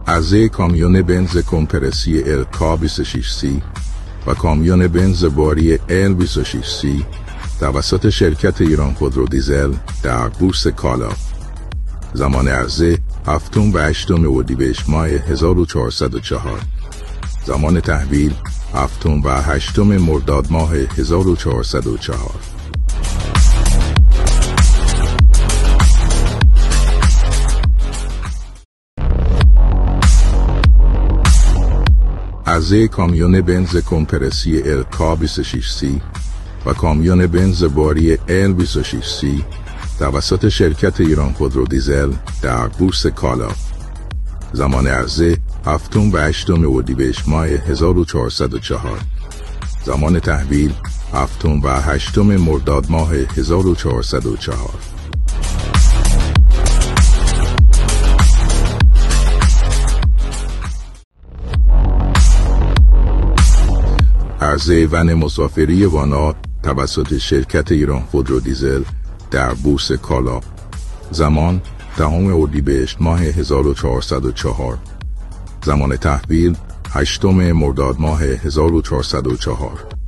عرضه کامیون بنز کمپرسی LK26C و کامیون بنز باری L26C توسط شرکت ایران خودرو دیزل در بورس کالا. زمان عرضه 7 و 8 اردیبهشت ماه 1404. زمان تحویل 7 و 8 مرداد ماه 1404. عرضه کامیون بنز کمپرسی LK26C و کامیون بنز باری L26C توسط شرکت ایران خودرو دیزل در بورس کالا. زمان عرضه 7 و 8 اردیبهشت ماه 1404. زمان تحویل 7 و 8 مرداد ماه 1404. عرضه ون مسافری وانا توسط شرکت ایران خودرو دیزل در بورس کالا. زمان 10 اردیبهشت ماه 1404. زمان تحویل 8 مرداد ماه 1404.